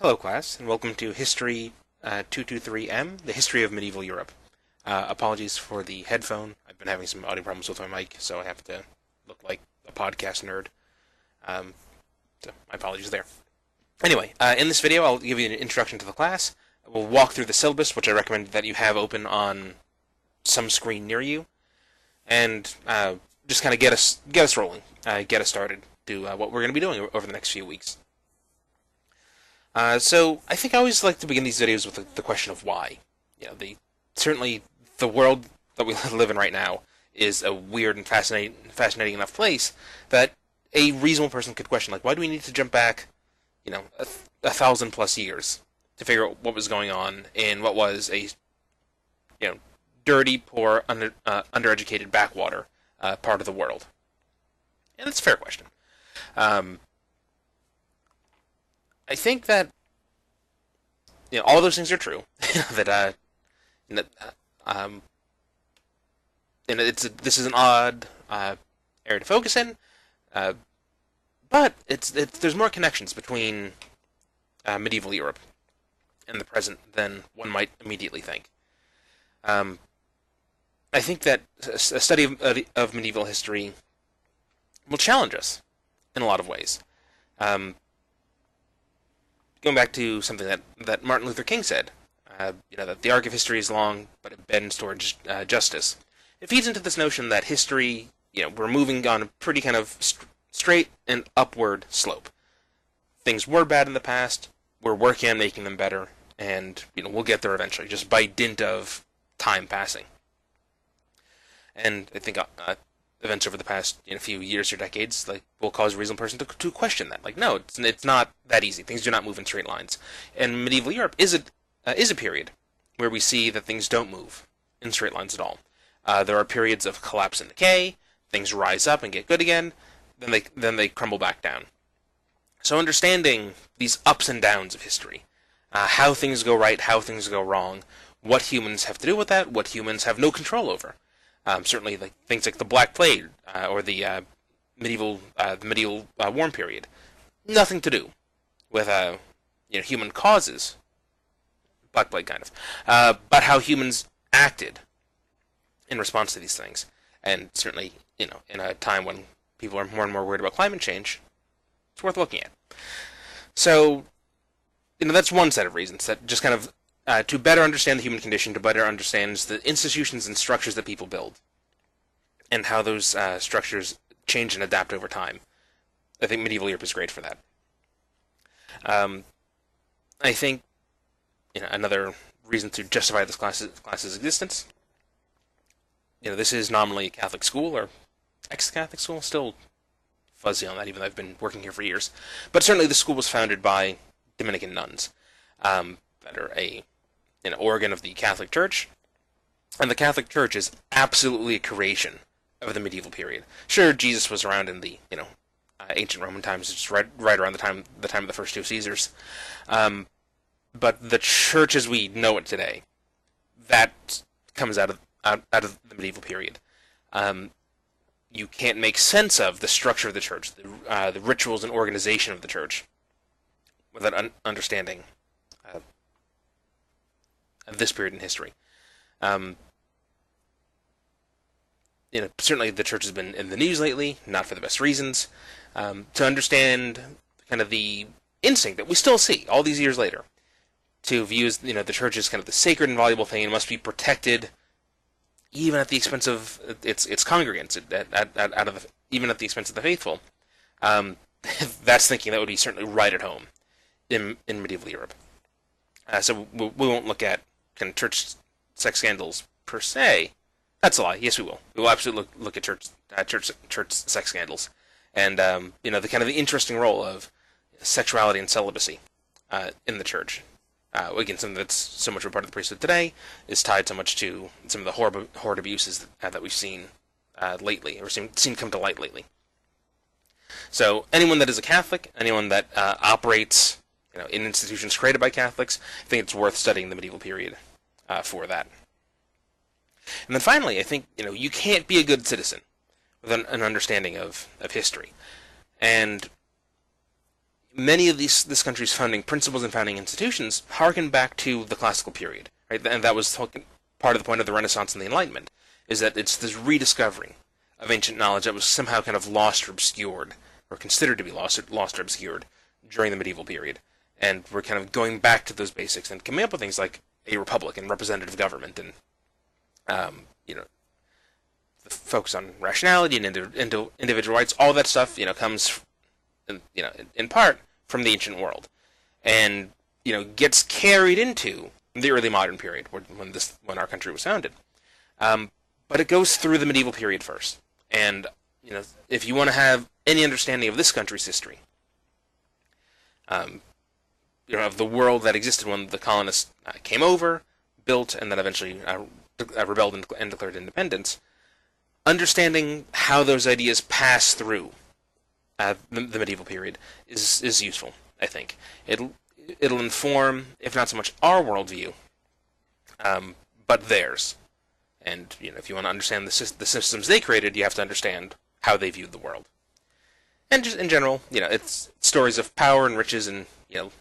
Hello class, and welcome to History 223M, the history of medieval Europe. Apologies for the headphone. I've been having some audio problems with my mic, so I have to look like a podcast nerd. So my apologies there. Anyway, in this video I'll give you an introduction to the class. We'll walk through the syllabus, which I recommend that you have open on some screen near you, and just kind of get us rolling, get us started, do what we're going to be doing over the next few weeks. So I think I always like to begin these videos with the question of why. Certainly the world that we live in right now is a weird and fascinating enough place that a reasonable person could question, like, why do we need to jump back, 1,000+ years to figure out what was going on in what was a, dirty, poor, undereducated backwater part of the world? And it's a fair question. I think that all of those things are true. This is an odd area to focus in, but there's more connections between medieval Europe and the present than one might immediately think. I think that a study of medieval history will challenge us in a lot of ways. Going back to something that Martin Luther King said, that the arc of history is long, but it bends towards justice. It feeds into this notion that history, we're moving on a pretty kind of straight and upward slope. Things were bad in the past, we're working on making them better, and we'll get there eventually, just by dint of time passing. And I think events over the past few years or decades will cause a reasonable person to question that. Like, no, it's not that easy. Things do not move in straight lines. And medieval Europe is a period where we see that things don't move in straight lines at all. There are periods of collapse and decay. Things rise up and get good again. Then they crumble back down. So understanding these ups and downs of history, how things go right, how things go wrong, what humans have to do with that, what humans have no control over. Certainly, things like the Black Plague or the medieval warm period, nothing to do with human causes. Black Plague, kind of, but how humans acted in response to these things, and certainly, in a time when people are more and more worried about climate change, it's worth looking at. So, that's one set of reasons that just kind of. To better understand the human condition, to better understand the institutions and structures that people build, and how those structures change and adapt over time. I think medieval Europe is great for that. I think another reason to justify this class's existence. This is nominally a Catholic school, or ex-Catholic school, still fuzzy on that, even though I've been working here for years. But certainly the school was founded by Dominican nuns that are an organ of the Catholic Church, and the Catholic Church is absolutely a creation of the medieval period. Sure, Jesus was around in the ancient Roman times, just right around the time of the first two Caesars, but the Church as we know it today, that comes out of the medieval period. You can't make sense of the structure of the Church, the rituals and organization of the Church, without understanding of this period in history. Certainly the Church has been in the news lately, not for the best reasons. To understand kind of the instinct that we still see all these years later, to view the Church as kind of the sacred and valuable thing and must be protected, even at the expense of its congregants, even at the expense of the faithful. That's thinking that would be certainly right at home in medieval Europe. So we won't look at kind of church sex scandals per se. That's a lie. Yes, we will. We will absolutely look at church sex scandals, and the kind of the interesting role of sexuality and celibacy in the church. Again, something that's so much of a part of the priesthood today is tied so much to some of the horrid abuses that we've seen lately, or seen come to light lately. So anyone that is a Catholic, anyone that operates in institutions created by Catholics, I think it's worth studying the medieval period for that. And then finally, I think you can't be a good citizen with an understanding of history. And many of this country's founding principles and founding institutions harken back to the classical period, right? And that was part of the point of the Renaissance and the Enlightenment, is that it's this rediscovering of ancient knowledge that was somehow kind of lost or obscured, or considered to be lost or obscured during the medieval period. And we're kind of going back to those basics and coming up with things like a republic and representative government, and the focus on rationality and individual rights. All that stuff, comes, in part from the ancient world, and gets carried into the early modern period when our country was founded. But it goes through the medieval period first, and if you want to have any understanding of this country's history, of the world that existed when the colonists came over, built, and then eventually rebelled and declared independence, understanding how those ideas pass through the medieval period is useful, I think. It'll inform, if not so much our worldview, but theirs. And if you want to understand the systems they created, you have to understand how they viewed the world. And just in general, it's stories of power and riches and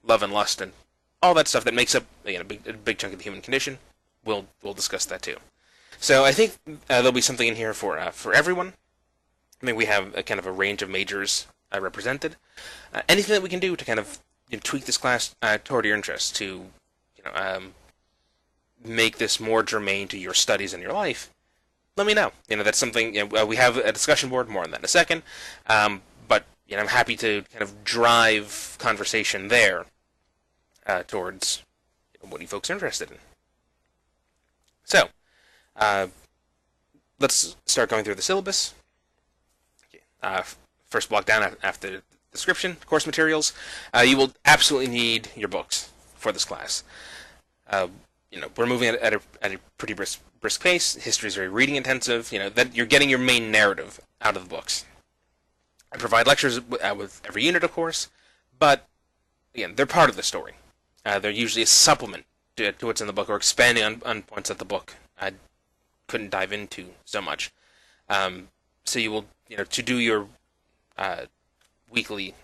love and lust and all that stuff that makes up a big chunk of the human condition. We'll discuss that too. So I think there'll be something in here for everyone. I mean, we have a kind of a range of majors represented. Anything that we can do to kind of tweak this class toward your interests, to make this more germane to your studies and your life, let me know. That's something. We have a discussion board. More on that in a second. But I'm happy to kind of drive conversation there towards what you folks are interested in. So, let's start going through the syllabus. Okay. First block down after the description, course materials. You will absolutely need your books for this class. We're moving at a pretty brisk pace. History is very reading intensive. That you're getting your main narrative out of the books. I provide lectures with every unit, of course, but again, they're part of the story. They're usually a supplement to what's in the book, or expanding on points that the book I couldn't dive into so much. So you will, to do your weekly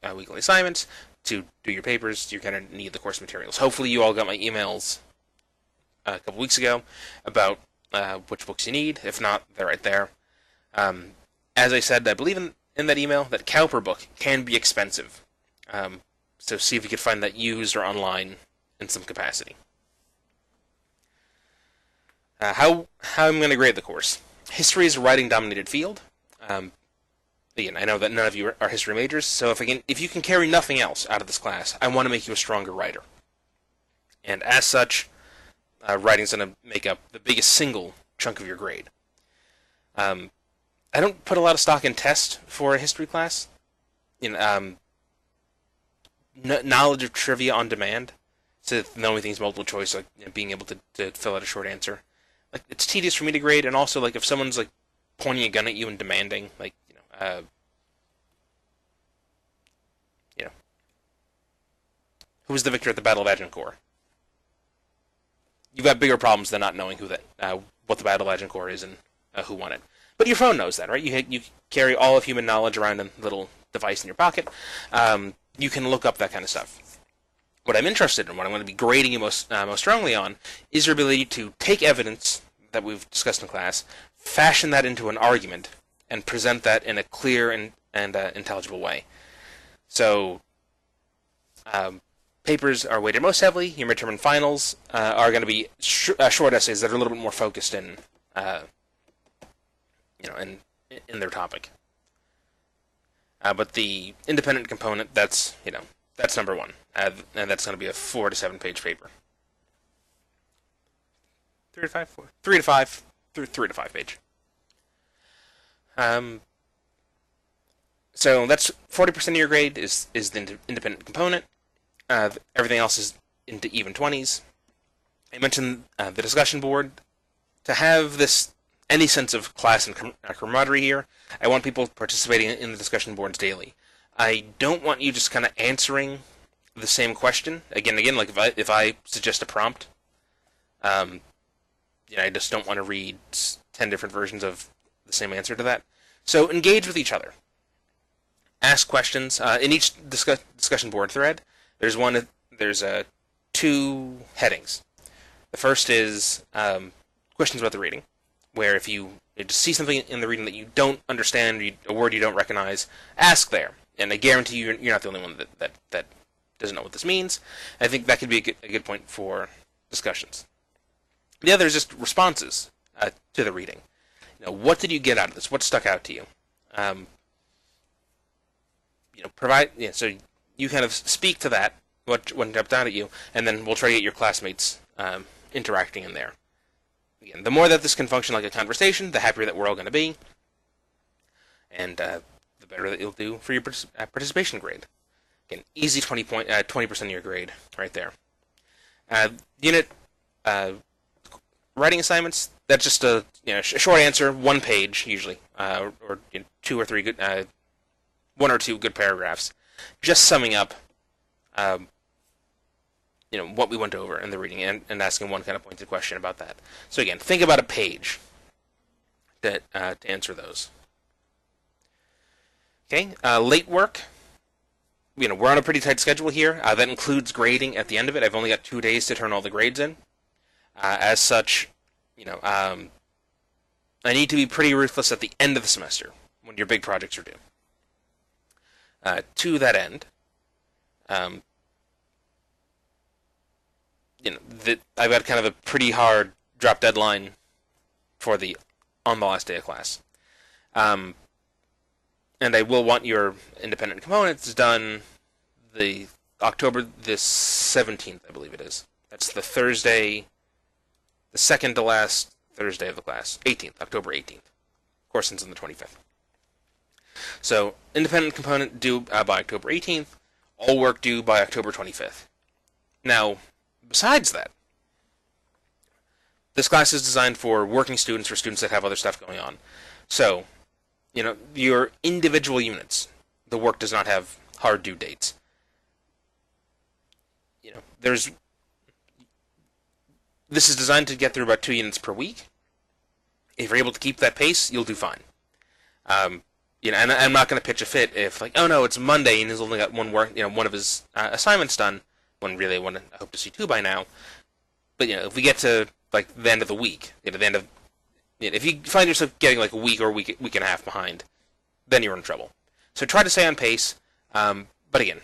assignments, to do your papers, you're going to need the course materials. Hopefully you all got my emails a couple weeks ago about which books you need. If not, they're right there. As I said, I believe in that email that Cowper book can be expensive. So see if you can find that used or online in some capacity. How I'm going to grade the course. History is a writing-dominated field. Again, I know that none of you are history majors, so if you can carry nothing else out of this class, I want to make you a stronger writer. And as such, writing's going to make up the biggest single chunk of your grade. I don't put a lot of stock in tests for a history class. Knowledge of trivia on demand, so knowing things multiple choice, like being able to fill out a short answer. Like, it's tedious for me to grade, and also if someone's pointing a gun at you and demanding who was the victor at the Battle of Agincourt? You've got bigger problems than not knowing what the Battle of Agincourt is and who won it. But your phone knows that, right? You carry all of human knowledge around in a little device in your pocket. You can look up that kind of stuff. What I'm interested in, what I'm going to be grading you most strongly on, is your ability to take evidence that we've discussed in class, fashion that into an argument, and present that in a clear and intelligible way. So, papers are weighted most heavily. Your midterm and finals are going to be short essays that are a little bit more focused in their topic. But the independent component, that's number one, and that's going to be a 4 to 7 page paper. 3 to 5 page. So that's 40% of your grade is the independent component. Everything else is into even 20s. I mentioned the discussion board. To have any sense of class and camaraderie here, I want people participating in the discussion boards daily. I don't want you just kind of answering the same question again and again. Like if I suggest a prompt, I just don't want to read 10 different versions of the same answer to that. So engage with each other. ask questions in each discussion board thread. There's two headings. The first is questions about the reading, where if you just see something in the reading that you don't understand, a word you don't recognize, ask there. And I guarantee you're not the only one that doesn't know what this means. I think that could be a good point for discussions. The other is just responses to the reading. What did you get out of this? What stuck out to you? So you kind of speak to that, what jumped out at you, and then we'll try to get your classmates interacting in there. Again, the more that this can function like a conversation, the happier that we're all going to be, and the better that you'll do for your participation grade. Again, easy 20% of your grade right there. Unit writing assignments. That's just a short answer, 1 page usually, or 2 or 3 good, 1 or 2 good paragraphs, just summing up what we went over in the reading and asking one kind of pointed question about that. So again, think about a page to answer those. Okay, late work. We're on a pretty tight schedule here. That includes grading at the end of it. I've only got 2 days to turn all the grades in. As such, I need to be pretty ruthless at the end of the semester when your big projects are due. To that end, I've got kind of a pretty hard drop deadline on the last day of class. And I will want your independent components done October the 17th, I believe it is. That's the Thursday, the second to last Thursday of the class, 18th, October 18th. Course ends on the 25th. So, independent component due by October 18th, all work due by October 25th. Now, besides that, this class is designed for working students, for students that have other stuff going on. So, your individual units, the work does not have hard due dates. This is designed to get through about 2 units per week. If you're able to keep that pace, you'll do fine. And I'm not going to pitch a fit if oh no, it's Monday and he's only got one of his assignments done, when really I hope to see 2 by now. But if we get to the end of the week, if you find yourself getting a week or week and a half behind, then you're in trouble. So try to stay on pace. But again,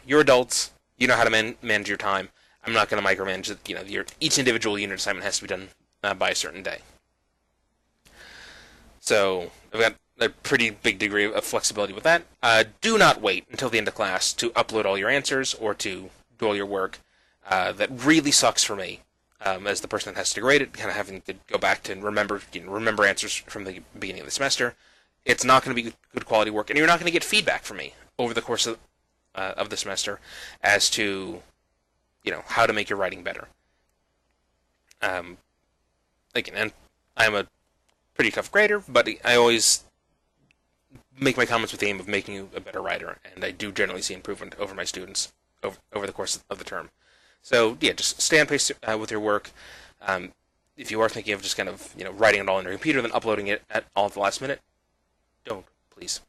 you're adults. You know how to manage your time. I'm not going to micromanage that. Each individual unit assignment has to be done by a certain day. So I've got a pretty big degree of flexibility with that. Do not wait until the end of class to upload all your answers or to do all your work. That really sucks for me. As the person that has to grade it, kind of having to go back to remember answers from the beginning of the semester. It's not going to be good quality work, and you're not going to get feedback from me over the course of the semester as to how to make your writing better. Again, and I'm a pretty tough grader, but I always make my comments with the aim of making you a better writer, and I do generally see improvement over my students over the course of the term. So yeah, just stay on pace with your work. If you are thinking of just kind of writing it all on your computer, then uploading it all at the last minute, don't, please.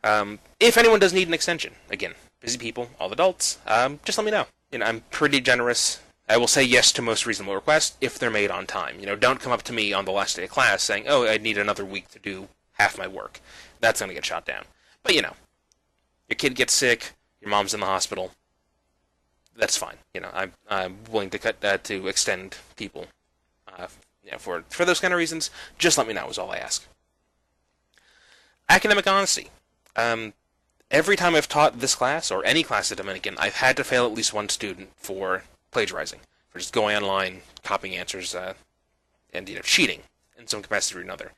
If anyone does need an extension, again, busy people, all adults, just let me know. I'm pretty generous. I will say yes to most reasonable requests if they're made on time. Don't come up to me on the last day of class saying, "Oh, I need another week to do half my work." That's going to get shot down. But your kid gets sick, your mom's in the hospital. That's fine. I'm willing to to extend people. For those kind of reasons, just let me know is all I ask. Academic honesty. Every time I've taught this class, or any class at Dominican, I've had to fail at least one student for plagiarizing, for just going online, copying answers, and cheating in some capacity or another.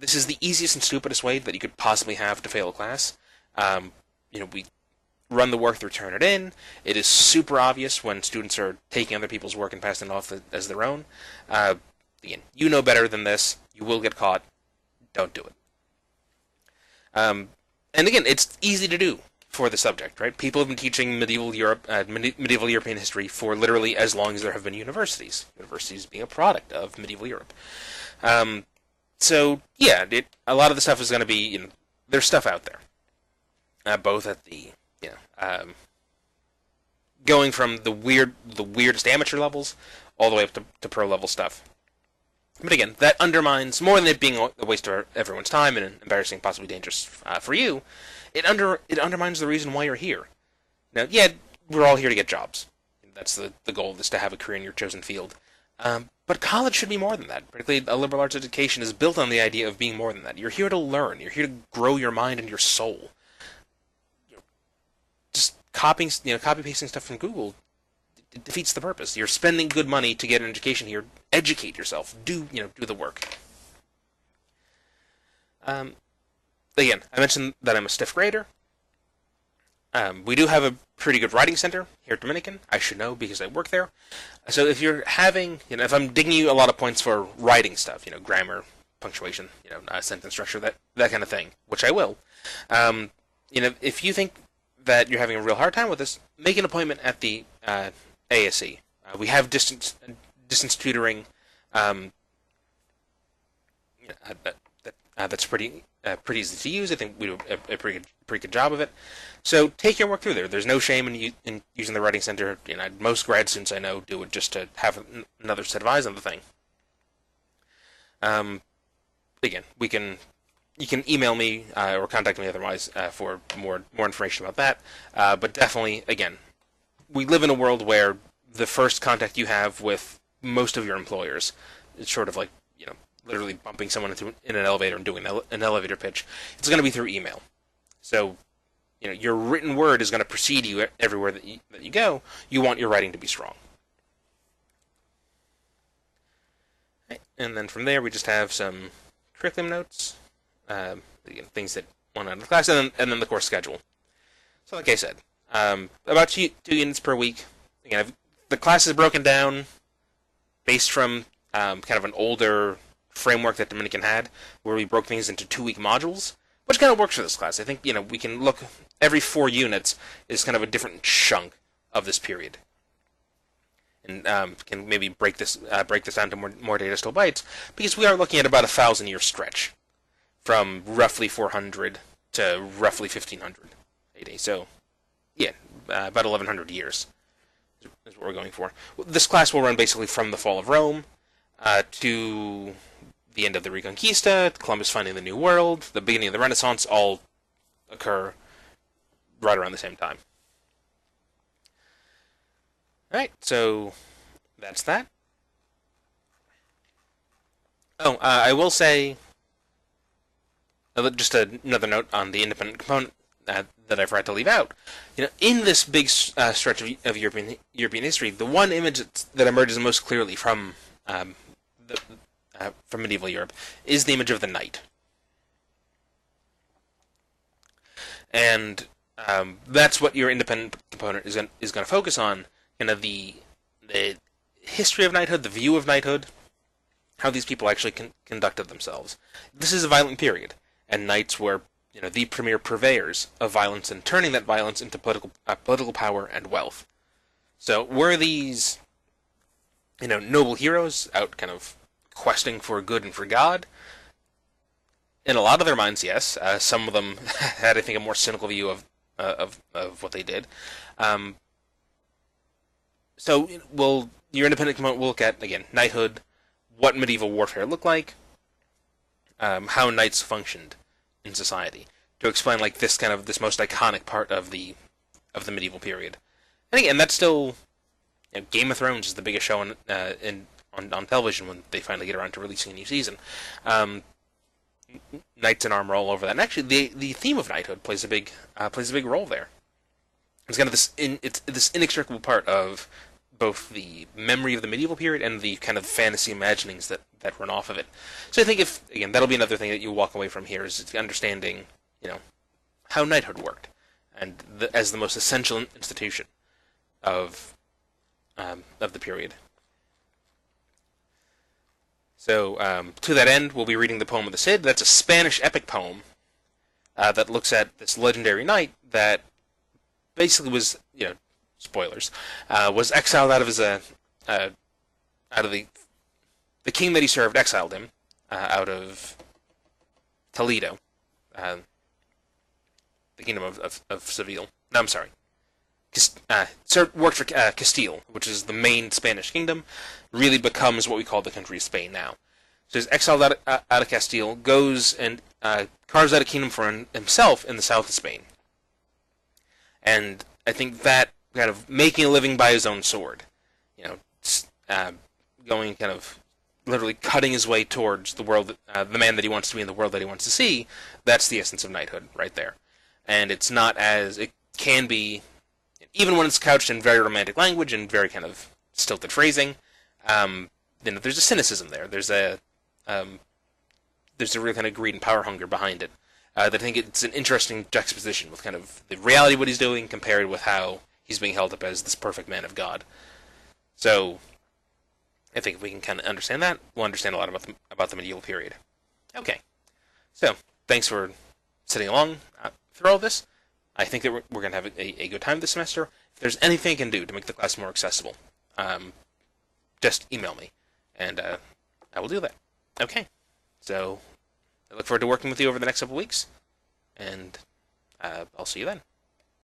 This is the easiest and stupidest way that you could possibly have to fail a class. We run the work to turn it in. It is super obvious when students are taking other people's work and passing it off as their own. Again, you know better than this. You will get caught. Don't do it. And again, it's easy to do for the subject, right? People have been teaching medieval European history for literally as long as there have been universities. Universities being a product of medieval Europe. So yeah, a lot of the stuff is going to be, there's stuff out there. both at the going from the weirdest amateur levels all the way up to pro level stuff. But again, that undermines, more than it being a waste of everyone's time and embarrassing, possibly dangerous for you. It undermines the reason why you're here. Now, yeah, we're all here to get jobs. That's the goal, is to have a career in your chosen field. But college should be more than that. Particularly, a liberal arts education is built on the idea of being more than that. You're here to learn. You're here to grow your mind and your soul. Just copy pasting stuff from Google, it defeats the purpose. You're spending good money to get an education here. Educate yourself. Do the work. Again, I mentioned that I'm a stiff grader. We do have a pretty good writing center here at Dominican. I should know because I work there. So if you're having, if I'm digging you a lot of points for writing stuff, grammar, punctuation, sentence structure, that kind of thing, which I will. If you think that you're having a real hard time with this, make an appointment at the ASE. We have distance tutoring. That's pretty easy to use. I think we do a pretty good job of it. So take your work through there. There's no shame in using the writing center. Most grad students I know do it just to have another set of eyes on the thing. Again, you can email me or contact me otherwise for more information about that. But definitely, again, we live in a world where the first contact you have with most of your employers is sort of like, literally bumping someone in an elevator and doing an elevator pitch. It's going to be through email. So, your written word is going to precede you everywhere that you go. You want your writing to be strong. Okay. And then from there, we just have some curriculum notes, things that went on in the class, and then the course schedule. So, like I said, about two units per week. Again, the class is broken down based from kind of an older framework that Dominican had, where we broke things into 2-week modules, which kind of works for this class. I think we can look every 4 units is kind of a different chunk of this period, and can maybe break this down to more data-still bytes, because we are looking at about a 1,000-year stretch from roughly 400 to roughly 1500 AD. So, yeah, about 1100 years is what we're going for. This class will run basically from the fall of Rome to the end of the Reconquista, Columbus finding the New World, the beginning of the Renaissance, all occur right around the same time. Alright, so that's that. Oh, I will say, just another note on the independent component that I forgot to leave out. In this big stretch of European history, the one image that emerges most clearly from medieval Europe is the image of the knight, and that's what your independent component is going to focus on. The history of knighthood, the view of knighthood, how these people actually conducted themselves. This is a violent period, and knights were the premier purveyors of violence and turning that violence into political power and wealth. So were these noble heroes out kind of questing for good and for God? In a lot of their minds, yes. Some of them had, I think, a more cynical view of what they did. So, your independent component will look at, again, knighthood, what medieval warfare looked like, how knights functioned in society, to explain this most iconic part of the medieval period. And again, that's still Game of Thrones is the biggest show on television when they finally get around to releasing a new season. Knights in armor all over that, and actually the theme of knighthood plays a big role there. It's kind of this inextricable part of both the memory of the medieval period and the kind of fantasy imaginings that run off of it. So I think that'll be another thing that you walk away from here, is understanding how knighthood worked, and as the most essential institution of the period. So, to that end, we'll be reading the Poem of the Cid. That's a Spanish epic poem that looks at this legendary knight that basically was, spoilers, was exiled out of his the king that he served exiled him out of Toledo, the kingdom of Seville. No, I'm sorry. Worked for Castile, which is the main Spanish kingdom, really becomes what we call the country of Spain now. So he's exiled out of Castile, goes and carves out a kingdom for himself in the south of Spain. And I think that kind of making a living by his own sword, going kind of literally cutting his way towards the world, the man that he wants to be in the world that he wants to see, that's the essence of knighthood right there. And it's not as it can be, even when it's couched in very romantic language and very kind of stilted phrasing. There's a cynicism there. There's a real kind of greed and power hunger behind it. That I think it's an interesting juxtaposition with kind of the reality of what he's doing compared with how he's being held up as this perfect man of God. So I think if we can kind of understand that, we'll understand a lot about the medieval period. Okay, so thanks for sitting along through all this. I think that we're going to have a good time this semester. If there's anything I can do to make the class more accessible, just email me, and I will do that. Okay, so I look forward to working with you over the next couple weeks, and I'll see you then.